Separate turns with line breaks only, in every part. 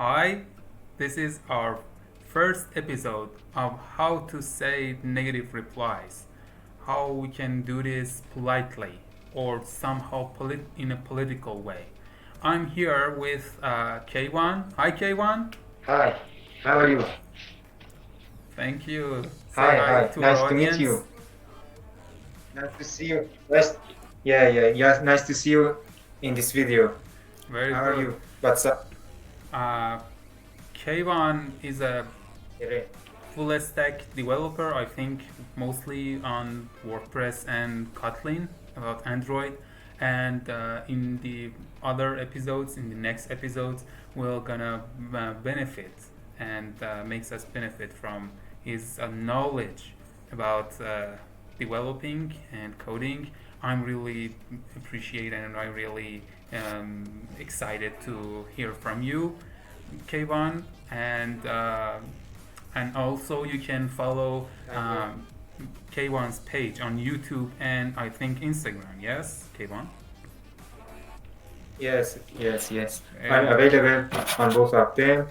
Hi, this is our first episode of how to say negative replies. How we can do this politely or somehow in a political way. I'm here with K1. Hi, K1.
Hi, how are you?
Thank you. Say
Hi,
hi
hi.
to our
Nice to meet
audience.
you. Nice to see you. Yeah. Nice to see you in this video.
Very
How are
good.
you? What's up?
Uh, K1 is a
Tere?
full stack developer, I think mostly on WordPress and Kotlin about Android. And in the other episodes, in the next episodes, we're gonna benefit and makes us benefit from his knowledge about developing and coding. I'm really appreciate and I'm really excited to hear from you, K1, and also you can follow
Thank you.
K1's page on YouTube and I think Instagram. Yes, K1.
Yes. I'm
Very good.
available on both of them,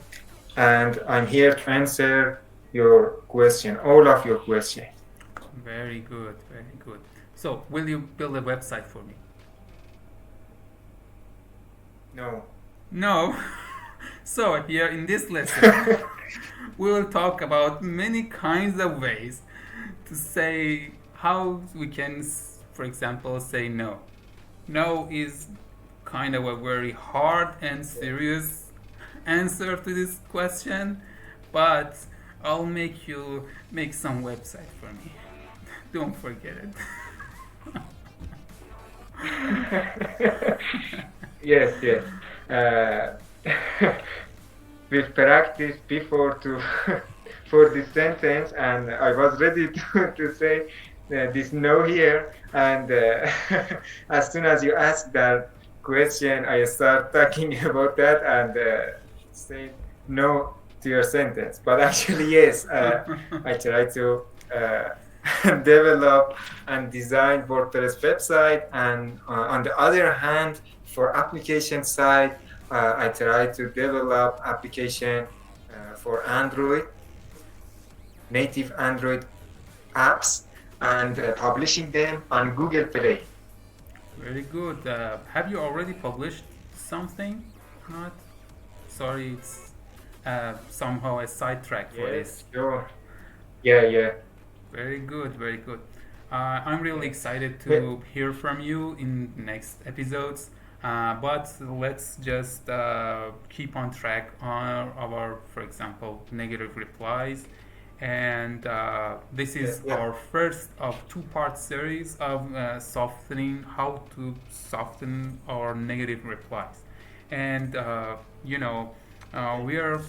and I'm here to answer your question, all of your questions.
Very good. Very good. So, will you build a website for me?
No.
No. So, here in this lesson, we will talk about many kinds of ways to say how we can, for example, say no. No is kind of a very hard and
Yeah.
serious answer to this question, but I'll make you make some website for me. Don't forget it.
Yes. Uh, with practice before to for this sentence, and I was ready to say this no here, and as soon as you ask that question, I start talking about that and say no to your sentence. But actually, yes, I try to uh, develop and design WordPress website, and on the other hand, for application side, I try to develop application for Android, native Android apps, and publishing them on Google Play.
Very good. Have you already published something or not? Sorry, it's somehow a sidetrack for
Yes,
this.
sure. Yeah.
Very good, very good. I'm really
Yes.
excited
But
to hear from you in next episodes. But let's just keep on track on our, for example, negative replies. And this is
yeah.
our first of two-part series of softening, how to soften our negative replies. And you know,
Okay.
we are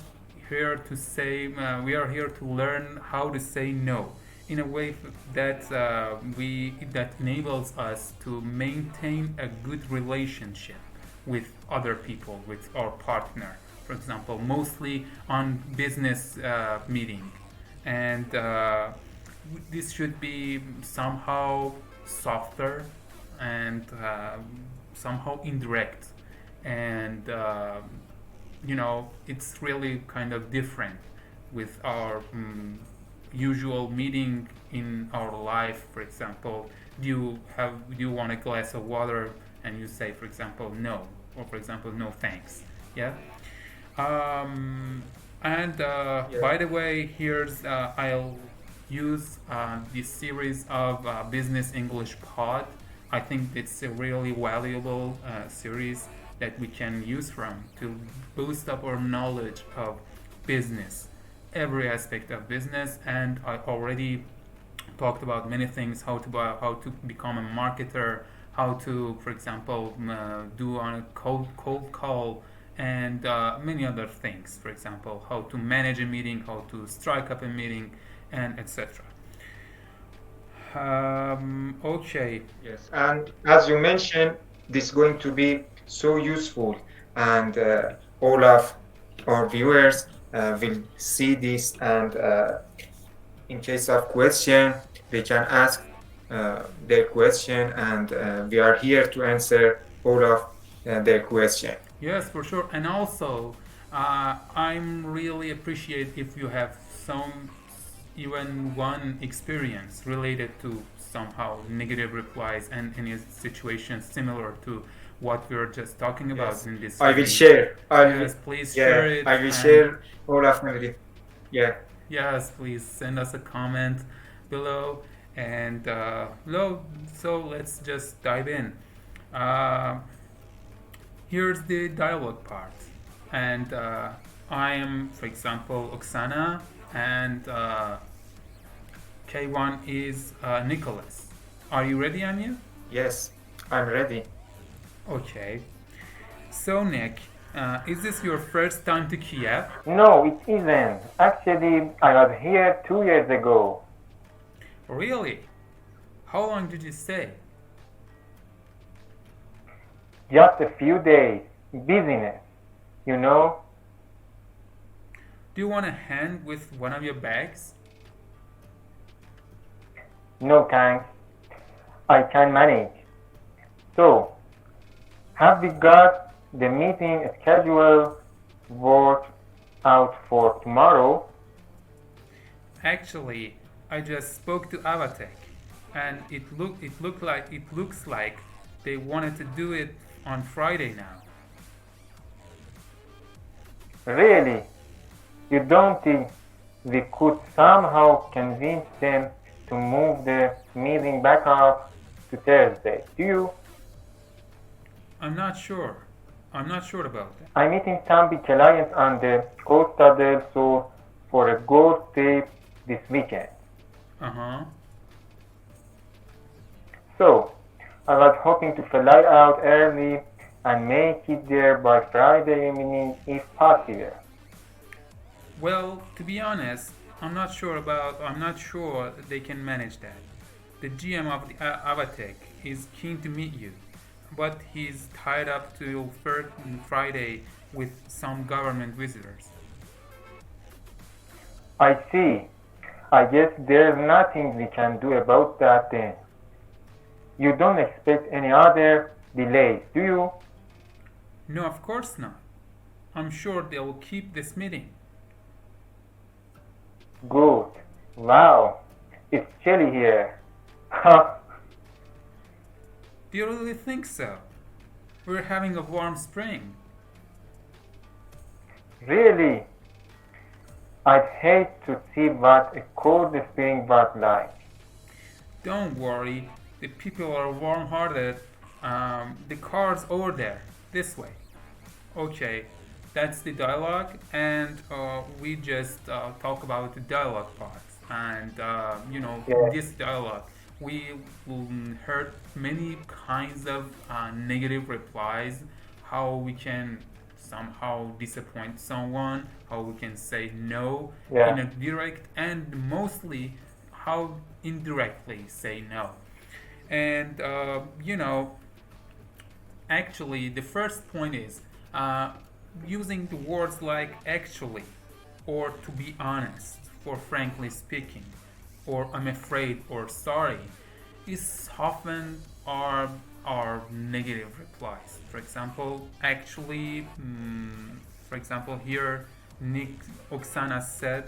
here to say, we are here to learn how to say no in a way that that enables us to maintain a good relationship with other people, with our partner, for example, mostly on business meeting. And this should be somehow softer and somehow indirect, and it's really kind of different with our usual meeting in our life. For example, do you want a glass of water, and you say, for example, no, or for example, no thanks. Yeah. um, and
Yeah.
by the way, here's I'll use this series of Business English Pod. I think it's a really valuable series that we can use from to boost up our knowledge of business, every aspect of business. And I already talked about many things: how to become a marketer, how to, for example, do on a cold call, and many other things. For example, how to manage a meeting, how to strike up a meeting, and etc. Okay.
Yes. And as you mentioned, this is going to be so useful, and all of our viewers will see this, and in case of question, they can ask their question, and we are here to answer all of their question.
Yes, for sure. And also, I'm really appreciate if you have some even one experience related to somehow negative replies and any situation similar to what we are just talking about
Yes,
in this
I will
stream.
share.
Yes, please share
Yeah,
it,
I will
and
share all of them with you. Yeah.
yes, please send us a comment below. And so let's just dive in. Uh, Here's the dialogue part, and I am, for example, Oksana, and K1 is Nicholas. Are you ready, Anya?
Yes, I'm ready.
Okay. So, Nick, is this your first time to Kiev?
No, it isn't. Actually, I was here 2 years ago.
Really? How long did you stay?
Just a few days. Business, you know?
Do you want a hand with one of your bags?
No thanks. I can manage. So, have we got the meeting schedule worked out for tomorrow?
Actually, I just spoke to Avatek, and it looks like they wanted to do it on Friday now.
Really? You don't think we could somehow convince them to move the meeting back up to Thursday? Do you?
I'm not sure. I'm not sure about that.
I'm meeting some big clients on the Costa del Sol for a golf trip this weekend.
Uh huh.
So, I was hoping to fly out early and make it there by Friday evening if possible.
Well, to be honest, I'm not sure they can manage that. The GM of the Avatek is keen to meet you, but he's tied up till Friday with some government visitors.
I see. I guess there's nothing we can do about that then. You don't expect any other delays, do you?
No, of course not. I'm sure they'll keep this meeting.
Good. Wow. It's chilly here. Ha.
Do you really think so? We're having a warm spring.
Really? I'd hate to see what a cold spring was like.
Don't worry, the people are warm hearted. The car's over there, this way. Okay, that's the dialogue, and we just talk about the dialogue parts. And in
Yeah.
this dialogue, we heard many kinds of negative replies, how we can somehow disappoint someone, how we can say no in
Yeah.
a direct, and mostly how indirectly say no. And actually, the first point is using the words like actually, or to be honest, or frankly speaking, or I'm afraid, or sorry, is often our negative replies. For example, actually, for example, here Nick Oksana said,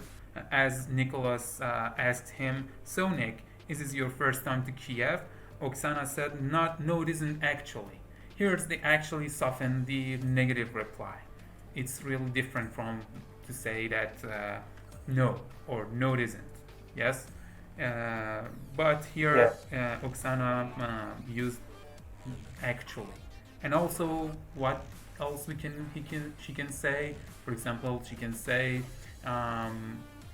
as Nicholas asked him, "So Nick, is this your first time to Kiev?" Oksana said, "Not, no, it isn't actually." Here's the actually soften the negative reply. It's really different from to say that no or no, it isn't. Yes, but here
Yes.
Oksana used actually, and also what else she can say. For example, she can say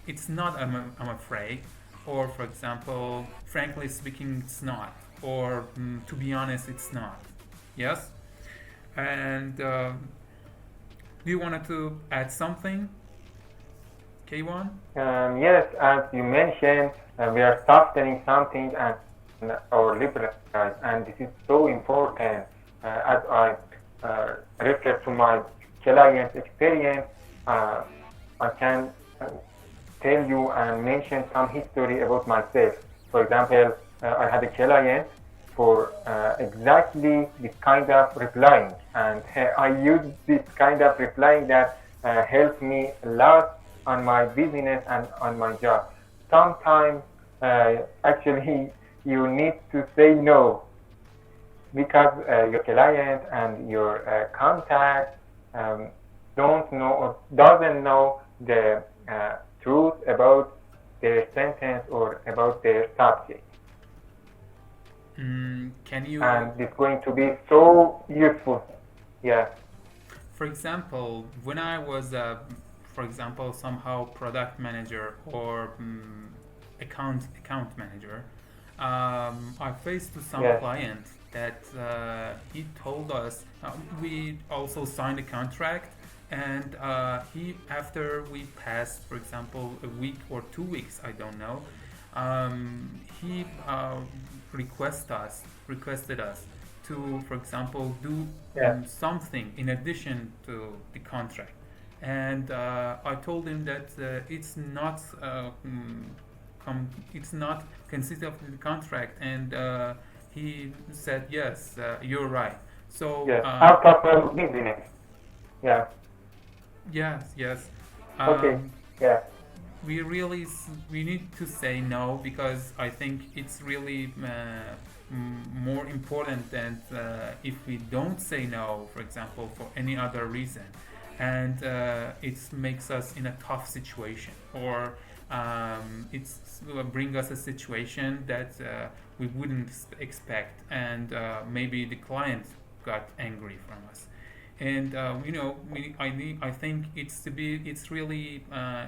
it's not. I'm afraid, or for example, frankly speaking, it's not, or to be honest, it's not. Yes, and do you wanted to add something, K1?
Yes, as you mentioned, we are softening something and our liberals, and this is so important. As I refer to my client experience, I can tell you and mention some history about myself. For example, I had a client for exactly this kind of replying, and I used this kind of replying that helped me a lot on my business and on my job. Sometimes, actually, you need to say no because your client and your contact um, don't know or doesn't know the truth about their sentence or about their subject.
Can you,
And it's going to be so useful. Yeah,
for example, when I was, for example, somehow product manager or account manager, I faced to some
yes,
client that he told us we also signed a contract, and he after we passed, for example, a week or 2 weeks, I don't know, he requested us to, for example, do
yes,
something in addition to the contract. And I told him that it's not consistent of the contract, and he said yes, you're right. So
yes. Out of business. Yeah,
yes.
okay,
Um,
yeah,
we need to say no, because I think it's really more important than if we don't say no, for example, for any other reason, and it makes us in a tough situation, or it's bring us a situation that we wouldn't expect, and maybe the client got angry from us. And I think it's really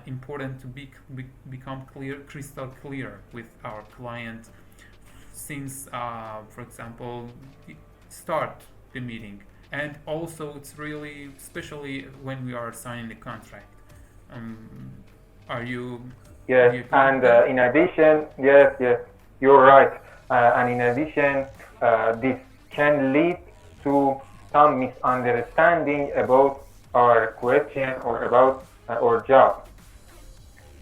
important to become crystal clear with our client, since for example, start the meeting. And also it's really, especially when we are signing the contract. um, are you
yes.
do you agree with
And
that?
in addition, yes, you're right. And in addition, this can lead to some misunderstanding about our question or about our job.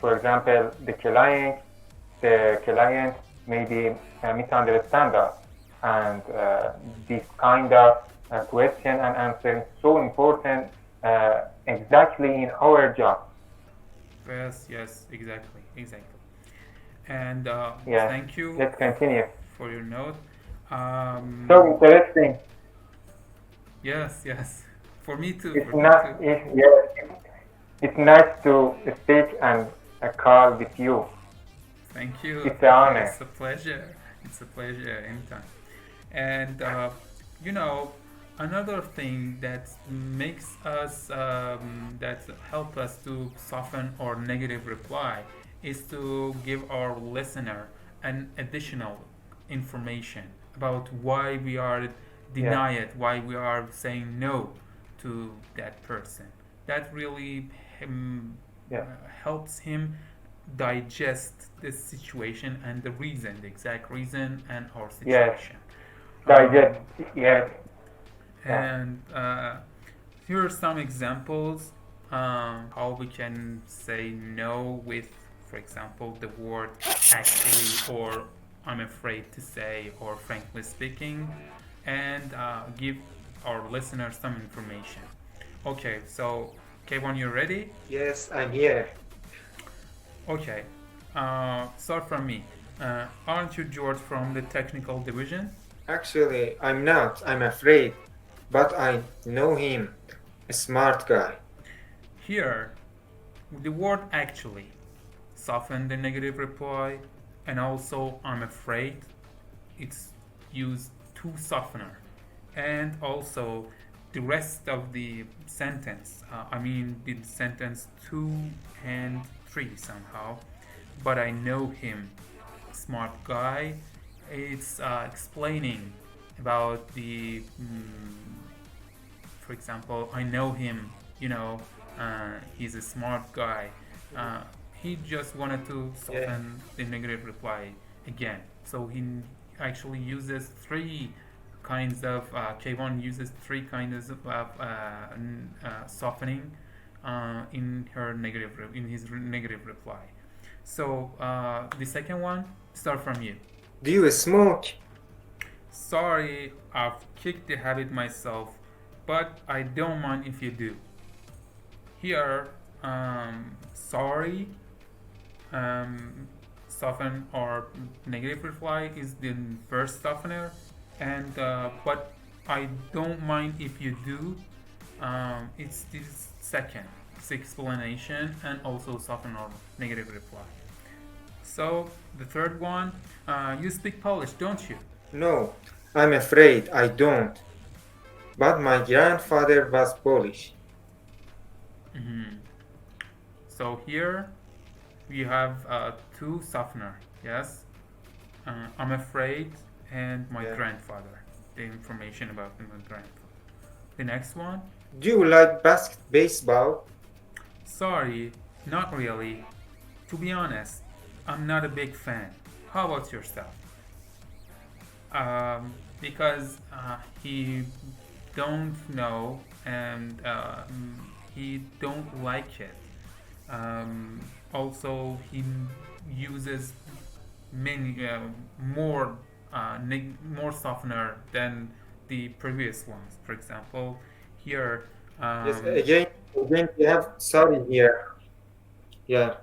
For example, the client maybe misunderstand us, and this kind of question and answer is so important exactly in our job.
Yes, exactly. And
Yes,
thank you
let's continue.
for your note.
So interesting.
Yes, for me too,
It's
for me
not.
too.
Yes, it's nice to speak and call with you. It's an
Thank you.
honor.
It's a pleasure anytime. And you know, another thing that makes us that help us to soften our negative reply is to give our listener an additional information about why we are
Yeah,
deny it, why we are saying no to that person. That really
yeah.
helps him digest the situation and the exact reason and our
Yes,
situation.
digest.
Um,
Yes, yeah.
and here are some examples how we can say no with, for example, the word actually, or I'm afraid to say, or frankly speaking, and give our listeners some information. Okay, so K1, you ready?
Yes, I'm here.
Okay, start from me. Aren't you George from the technical division?
Actually, I'm not. I'm afraid. But I know him. A smart guy.
Here, the word actually soften the negative reply, and also I'm afraid it's used to softener, and also the rest of the sentence, I mean the sentence 2 and 3 somehow, but I know him, smart guy. It's explaining about the for example, I know him, he's a smart guy. uh, he just wanted to
Yeah.
soften the negative reply again, so he actually uses three kinds of K1 uses three kinds of softening in his negative reply. So the second one, start from you.
Do you smoke?
Sorry, I've kicked the habit myself, but I don't mind if you do. here, sorry, um, soften or negative reply is the first softener, and but I don't mind if you do. It's the second. It's explanation and also soften or negative reply. So the third one, you speak Polish, don't you?
No, I'm afraid I don't. But my grandfather was Polish.
Mhm. So here we have two softener. Yes, I'm afraid, and my
Yeah.
grandfather. The information about my grandfather. The next one.
Do you like baseball?
Sorry, not really. To be honest, I'm not a big fan. How about yourself? Because he don't know and he don't like it. Also, he uses many more softener than the previous ones. For example, here,
Yes,
um,
again, we have sorry here. Yeah,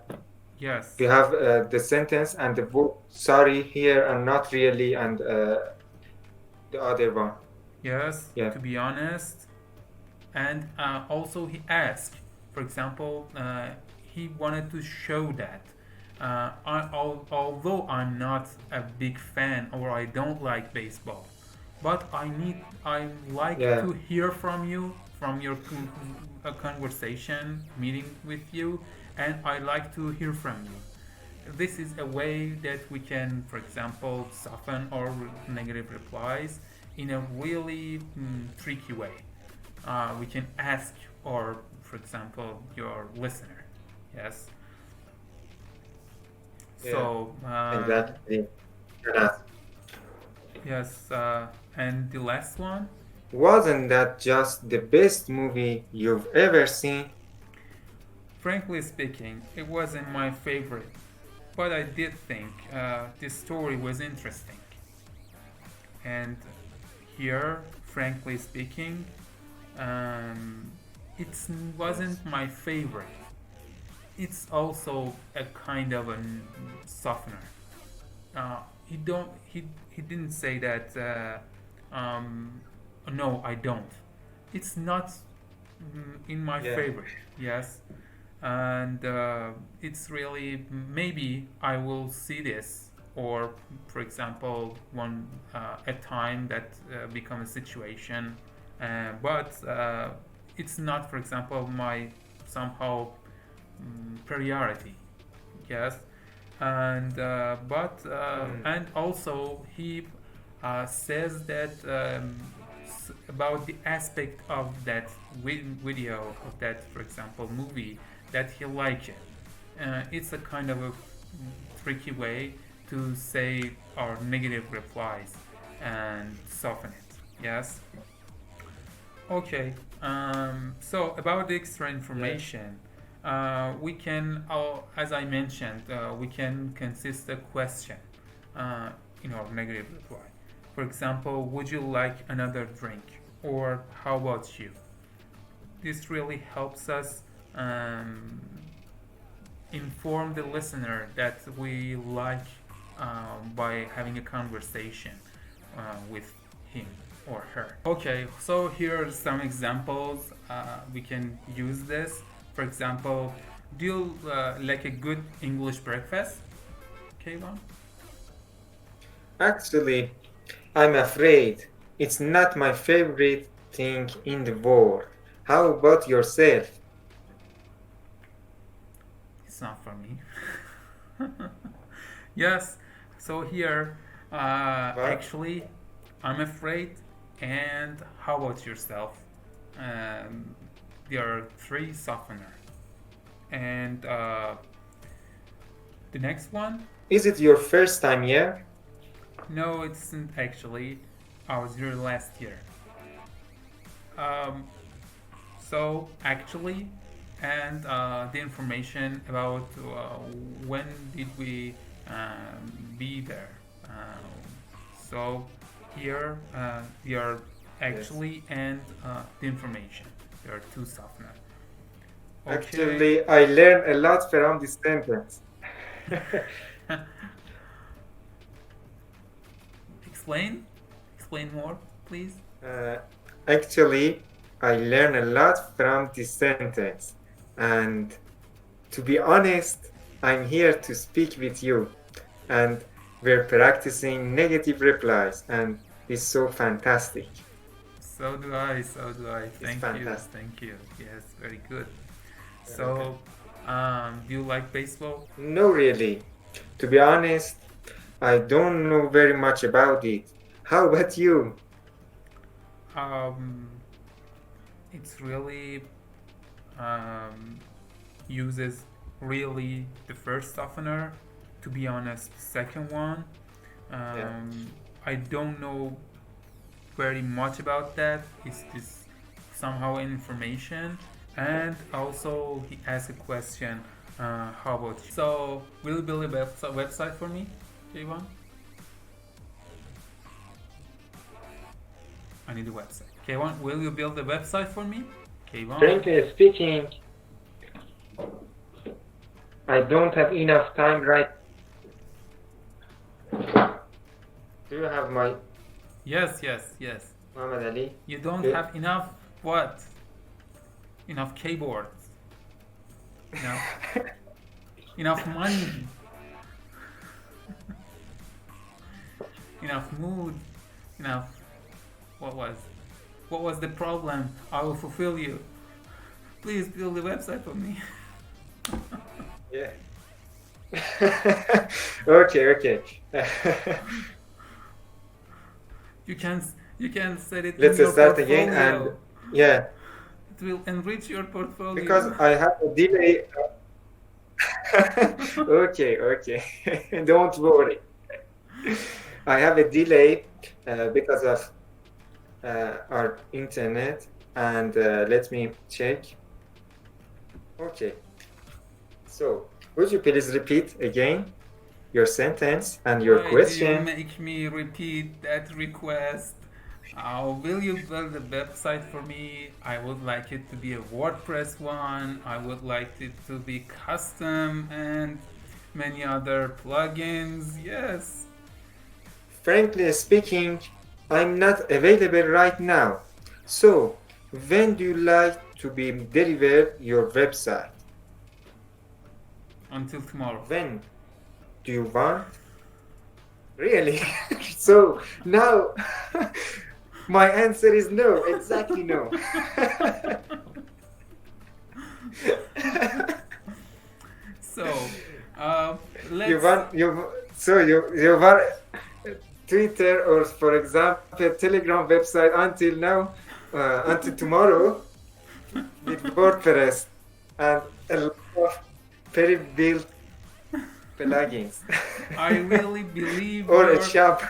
we
yes,
have the sentence and the word sorry here and not really and the other one.
yes.
Yeah,
To be honest, and also he asked, for example, he wanted to show that although I'm not a big fan or I don't like baseball, but I like
yeah,
to hear from you, from your conversation meeting with you, and I like to hear from you. This is a way that we can, for example, soften our negative replies in a really tricky way. We can ask, or for example, your listener. Yes.
yeah,
So,
exactly. Yes.
yes, and the last one,
Wasn't that just the best movie you've ever seen?
frankly speaking, it wasn't my favorite, but I did think this story was interesting. And here, frankly speaking, um, it
Yes.
wasn't my favorite. It's also a kind of a softener. He didn't say that. No, I don't. It's not in my
Yeah.
favorite. Yes, and it's really maybe I will see this, or for example, one a time that become a situation, but it's not, for example, my somehow priority. Yes, and
Mm.
and also he says that about the aspect of that video of that, for example, movie, that he liked it. It's a kind of a tricky way to say our negative replies and soften it. Yes. Okay. So about the extra
Yes.
information, we can, as I mentioned, we can consist a question in our negative reply. For example, would you like another drink? Or how about you? This really helps us um, inform the listener that we like by having a conversation with him or her. Okay, so here are some examples. We can use this. For example, do you like a good English breakfast, Kayvon?
Actually, I'm afraid it's not my favorite thing in the world. How about yourself?
It's not for me. Yes, so here,
What?
actually, I'm afraid. And how about yourself? Um, there are three softener. And the next one,
Is it your first time here?
no, it isn't actually. I was here last year. Um, so actually, and the information about when did we be there. So here we are
Yes.
actually and the information. There are two softeners. Okay.
Actually, I learned a lot from this sentence.
Explain. Explain more, please.
Uh, Actually, I learned a lot from this sentence. And to be honest, I'm here to speak with you. And we're practicing negative replies. And it's so fantastic.
So do I. So do I.
It's
Thank you.
fantastic.
Thank you. Yes, very good.
Okay.
So, do you like baseball?
No, really. To be honest, I don't know very much about it. How about you?
Um, it's really uses really the first softener. To be honest, the second one.
Yeah.
I don't know very much about that. It's just somehow information. And also, he asked a question. How about you? So, will you build a website for me, Javon? I need a website. K1, will you build a website for me? K1.
Frankly speaking, I don't have enough time right. Do you have my
Yes, yes, yes.
Muhammad Ali?
You don't
Do-
have enough what? Enough keyboards. Enough, enough money. Enough mood. Enough. What was? What was the problem? I will fulfill you. Please build a website for me.
Yeah. Okay, okay.
You can you can set it in
Let's
your
start again. And
portfolio.
yeah,
It will enrich your
because
portfolio.
I have a delay. Okay, okay. Don't worry. I have a delay because of our internet. And let me check. Okay. So, would you please repeat again your sentence and your
Why do you
question?
make me repeat that request? Will you build a website for me? I would like it to be a WordPress one. I would like it to be custom and many other plugins. Yes.
Frankly speaking, I'm not available right now. So, when do you like to be delivered your website?
Until tomorrow.
When do you want? Really? So now my answer is no, exactly no.
So,
You
let's.
want you want Twitter or for example Telegram website until now until tomorrow with WordPress and a lot of pre-built plugins
I really believe
or a
your.
shop.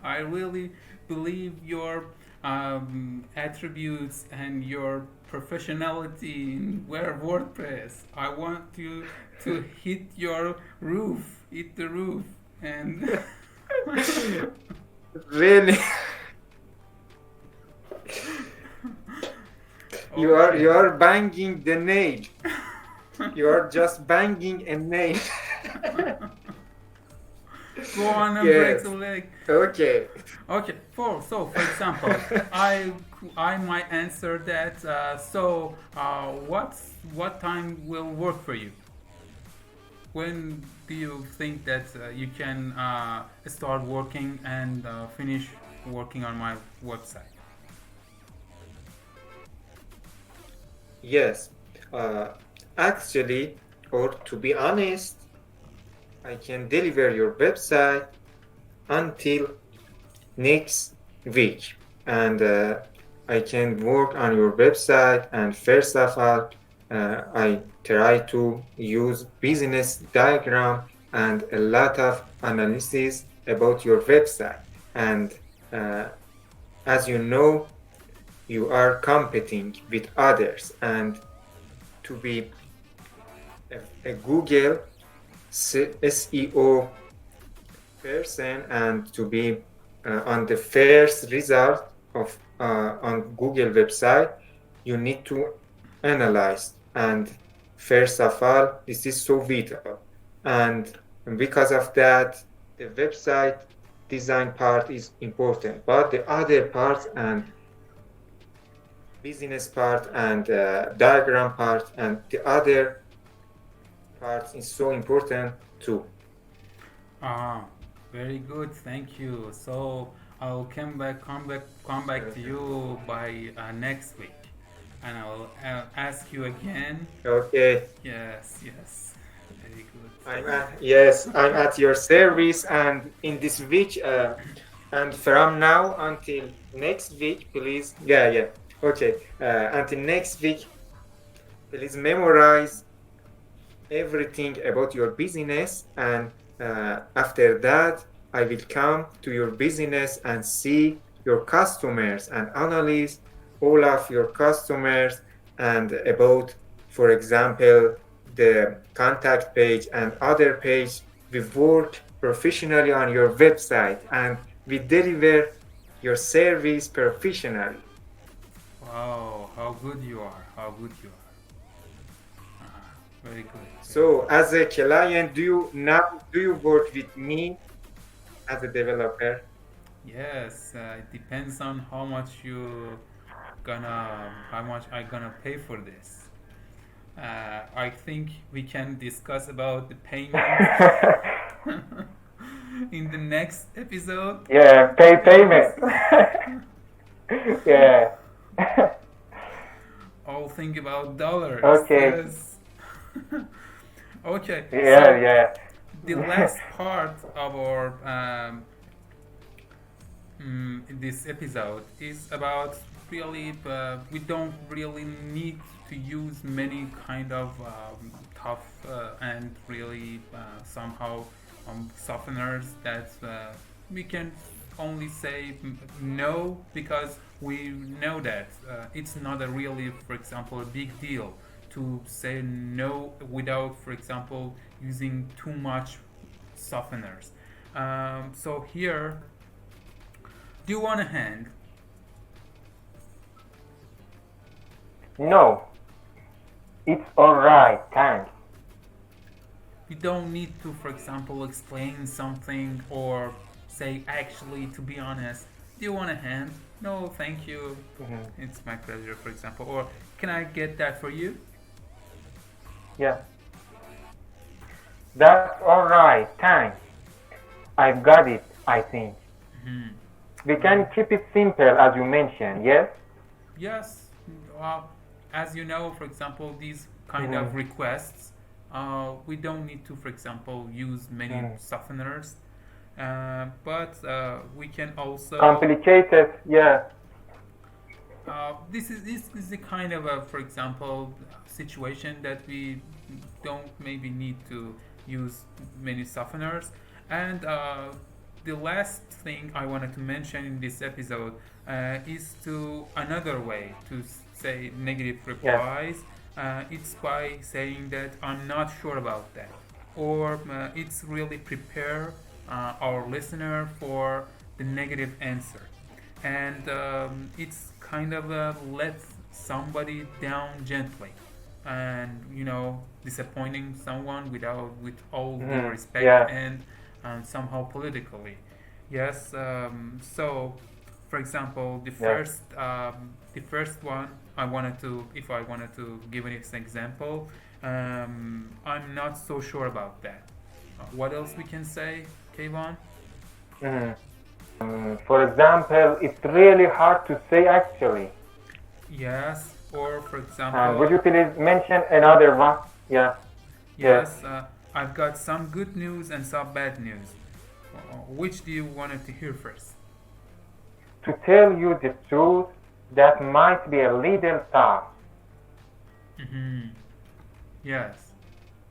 I really believe your attributes and your professionality in WordPress. I want you to hit the roof, and
Really, you
okay.
are banging the nail. You are just banging a nail.
Go on and break
Yes.
the leg.
Okay.
Okay. For example, I might answer that. What time will work for you? When do you think that you can start working and finish working on my website?
Yes. Uh, Actually, or to be honest, I can deliver your website until next week. And I can work on your website. And first of all, I try to use business diagram and a lot of analysis about your website. And uh, as you know, you are competing with others. And to be a Google SEO person and to be on the first result of on Google website, you need to analyzed. And first of all, this is so vital. And because of that, the website design part is important. But the other parts and business part and diagram part and the other parts is so important too.
Ah, very good. Thank you. So I'll come back to you by next week, and I'll ask you again.
Okay.
Yes, yes. Very good.
Yes, I'm at your service, and in this week, and from now until next week, please. Yeah, yeah. Okay. Until next week, please memorize everything about your business, and after that, I will come to your business and see your customers and analyze all of your customers and about, for example, the contact page and other page. We work professionally on your website and we deliver your service professionally.
Wow, how good you are! How good you are! Very good. Very
So,
good.
as a client, do you work with me as a developer?
Yes, it depends on how much I gonna pay for this. I think we can discuss about the payment in the next episode.
Yeah, payment.
Yes.
Yeah.
All think about dollars.
Okay.
Yes. Okay,
Yeah,
so
yeah.
the last part of our this episode is about really we don't really need to use many kind of tough and really somehow softeners that we can only say no because we know that it's not a really, for example, a big deal to say no without, for example, using too much softeners. So here, do you want a hand?
No, it's alright, thanks.
We don't need to, for example, explain something or say, actually, to be honest, do you want a hand? No, thank you.
Mhm.
It's my pleasure, for example. Or can I get that for you?
Yeah, that's alright, thanks. I've got it, I think.
Hmm.
We can keep it simple as you mentioned, yes?
Yes. Well, as you know, for example, these kind
Mhm.
of requests, we don't need to, for example, use many
Mm.
softeners. But we can also
Complicated, yeah.
this is the kind of a, for example, situation that we don't maybe need to use many softeners. And the last thing I wanted to mention in this episode is to another way to say negative
Yeah.
replies. It's by saying that I'm not sure about that, or it's really prepare our listener for the negative answer, and it's kind of let somebody down gently, and disappointing someone with all due
Mhm.
respect,
Yeah.
and somehow politically. Yes. So, for example,
Yeah.
the first one I wanted to, if I wanted to give an example, I'm not so sure about that. What else we can say, Kayvon?
Mhm. For example, it's really hard to say actually.
Yes, or for
And would you
example,
please mention another one? Yeah. Yes.
yes, I've got some good news and some bad news. Which do you wanted to hear first?
To tell you the truth, that might be a little tough.
Mm-hmm. Yes,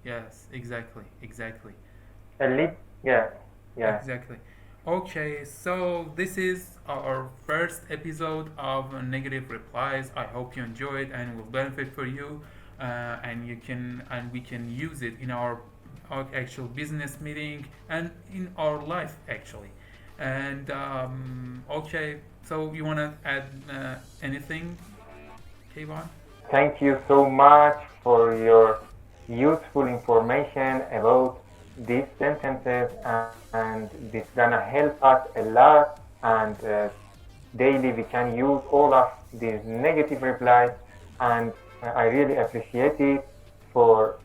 yes, exactly, exactly,
A little, yeah, yeah.
exactly. Okay, so this is our first episode of Negative Replies. I hope you enjoyed and will benefit for you, and we can use it in our actual business meeting and in our life actually. And okay, so you wanna add anything, Kayvon?
thank you so much for your useful information about these sentences, and this gonna help us a lot. And daily we can use all of these negative replies, and I really appreciate it for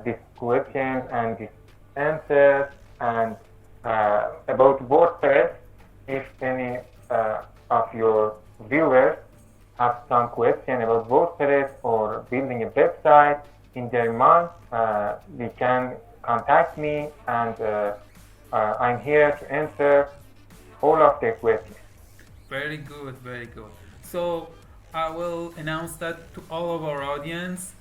these questions and these answers. And about WordPress, if any of your viewers have some question about WordPress or building a website in their mind, they can contact me, and I'm here to answer all of their questions.
Very good, very good. So I will announce that to all of our audience.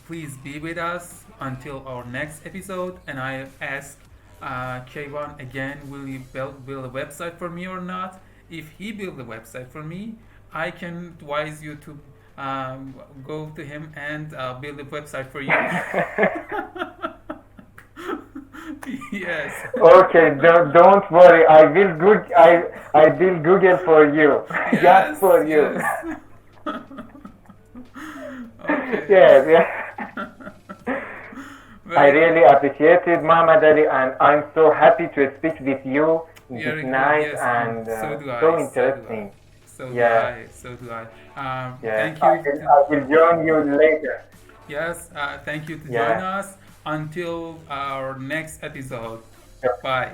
Please be with us until our next episode. And I ask Kayvon again, will you build a website for me or not? If he build a website for me, I can advise you to go to him and build a website for you. Yes.
Okay, don't worry. I will Google for you,
Yes,
just for you.
yes. Okay.
Yes, yeah. I
Very
really appreciate it, Muhammad Ali, and I'm so happy to speak with you.
very
It's
good.
nice
Yes,
and
so do I.
so
So do I.
interesting.
So do
Yeah.
I. So do I.
Yes,
Thank you.
I will join you later.
Yes. Thank you to
Yeah.
join us. Until our next episode. Bye.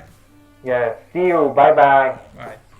Yes, see you. Bye bye.
Bye.